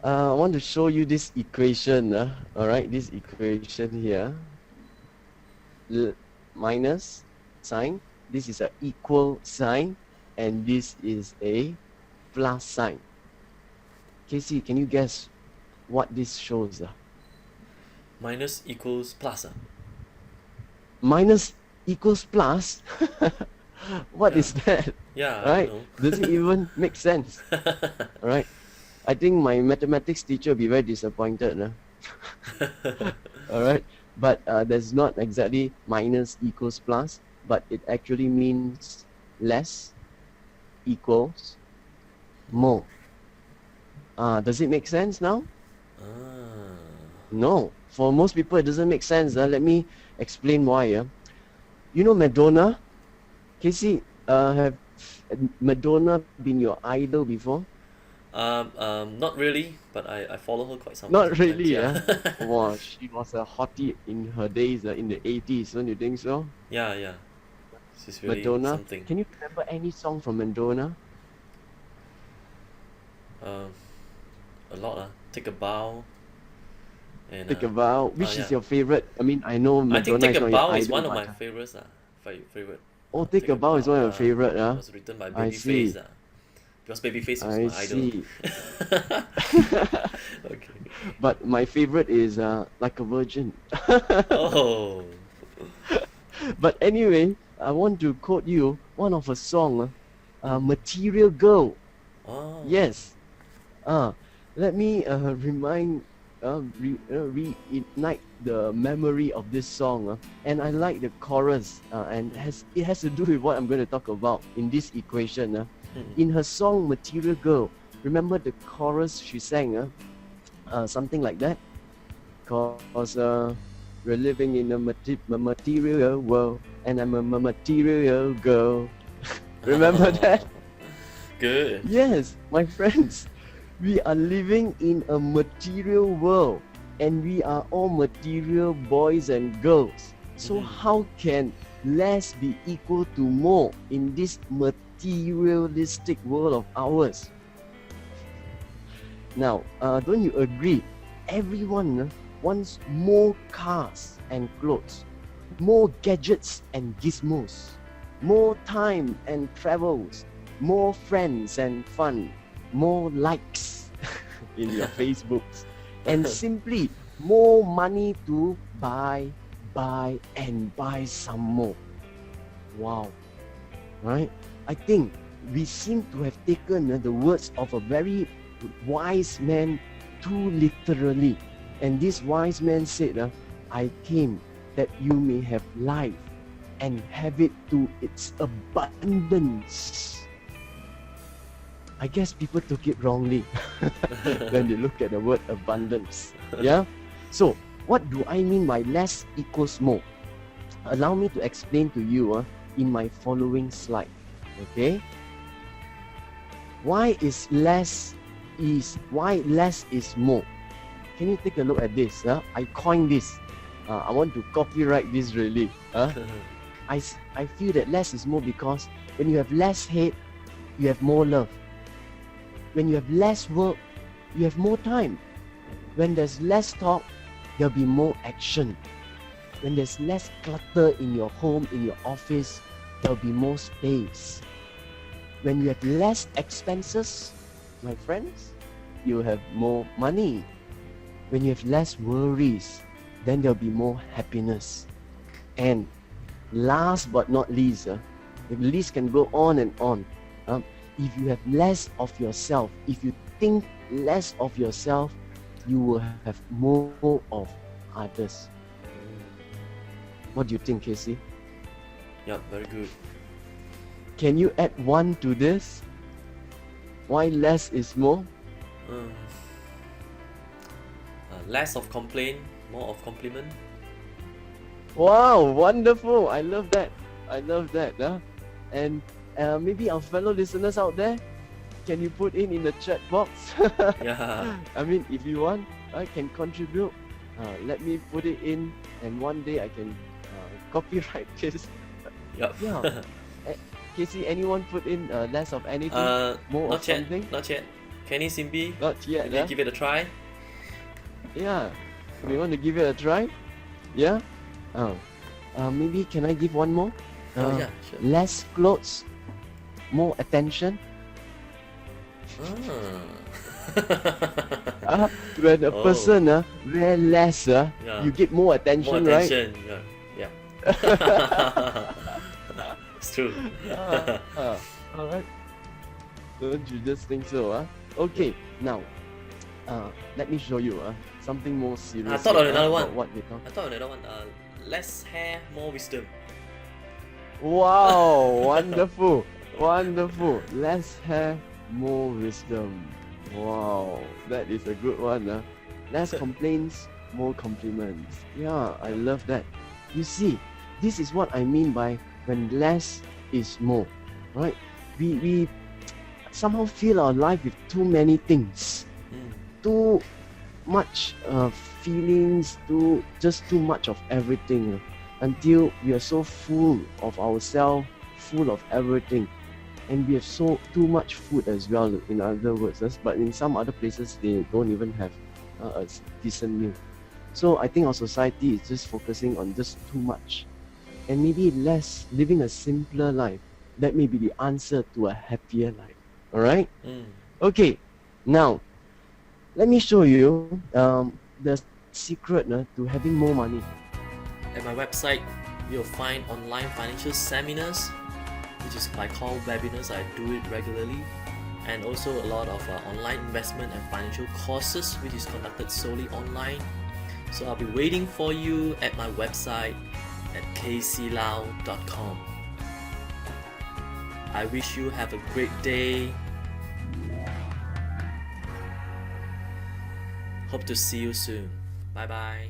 I want to show you this equation. Alright, this equation here. Minus sign. This is a equal sign. And this is a plus sign. Casey, can you guess what this shows? Minus equals plus. Minus equals plus? What Yeah. is that? Yeah, I Right? don't Does it even make sense? know. Alright. I think my mathematics teacher will be very disappointed. Alright. But there's not exactly minus equals plus, but it actually means less equals more. Does it make sense now? Ah. No. For most people, it doesn't make sense. Let me explain why. You know Madonna? Casey, have Madonna been your idol before? Not really, but I follow her quite Not sometimes, really, yeah. Wow, she was a hottie in her days in the 80s, don't you think so? Yeah, yeah. She's really Madonna. something. Can you remember any song from Madonna? Um, a lot, Take a Bow and Take a Vow. Which yeah. is your favorite? I mean, I know I think Madonna Take is a not your Bow is idol, one of but my favorites, favorite. oh, Take a Vow is one of your favorite, It was written by I see. Babyface, because Babyface was I my idol. see. Okay. But my favorite is Like a Virgin. Oh. But anyway, I want to quote you one of her song, Material Girl. Oh. Yes. Let me reignite the memory of this song. And I like the chorus, and it has to do with what I'm going to talk about in this equation. In her song Material Girl, remember the chorus she sang? Something like that. Cause we're living in a material world, and I'm a material girl. Remember that? Good. Yes, my friends. We are living in a material world, and we are all material boys and girls. So how can less be equal to more in this materialistic world of ours? Now, don't you agree? Everyone wants more cars and clothes, more gadgets and gizmos, more time and travels, more friends and fun, more likes in your Facebooks, and simply more money to buy some more. Wow. Right? I think we seem to have taken the words of a very wise man too literally. And this wise man said, I came that you may have life and have it to its abundance. I guess people took it wrongly when they look at the word abundance. Yeah? So, what do I mean by less equals more? Allow me to explain to you in my following slide. Okay? Why less is more? Can you take a look at this? I coined this. I want to copyright this really. I feel that less is more because when you have less hate, you have more love. When you have less work, you have more time. When there's less talk, there'll be more action. When there's less clutter in your home, in your office, there'll be more space. When you have less expenses, my friends, you have more money. When you have less worries, then there'll be more happiness. And last but not least, the list can go on and on. If you have less of yourself, if you think less of yourself, you will have more of others. What do you think, Casey? Yeah, very good. Can you add one to this? Why less is more? Less of complaint, more of compliment. Wow, wonderful. I love that. And maybe our fellow listeners out there, can you put in the chat box? Yeah. I mean, if you want, I can contribute. Let me put it in, and one day I can copyright this. Yep. Yeah. Casey, anyone put in less of anything? More Not of yet. something? Not yet. Kenny, Simbi, Not yet. will you give it a try? Yeah. We want to give it a try? Yeah? Maybe can I give one more? Oh yeah, sure. Less clothes, more attention. When a Oh. person wear less, Yeah. you get more attention, More right? attention, yeah. It's true. Alright. Don't you just think so? Okay, now, let me show you something more serious. I thought of another about one. What we talk. I thought of another one. Less hair, more wisdom. Wow, wonderful, wonderful. Less hair, more wisdom. Wow, that is a good one. Less complaints, more compliments. Yeah, I love that. You see, this is what I mean by when less is more, right? We somehow fill our life with too many things, too much feelings, just too much of everything, until we are so full of ourselves, full of everything, and we have too much food as well. In other words, but in some other places they don't even have a decent meal. So I think our society is just focusing on just too much, and maybe less living a simpler life. That may be the answer to a happier life. All right. Okay. Now, let me show you the secret to having more money. At my website, you'll find online financial seminars, which is I call webinars. I do it regularly, and also a lot of online investment and financial courses, which is conducted solely online. So I'll be waiting for you at my website at KCLau.com. I wish you have a great day. Hope to see you soon. Bye bye.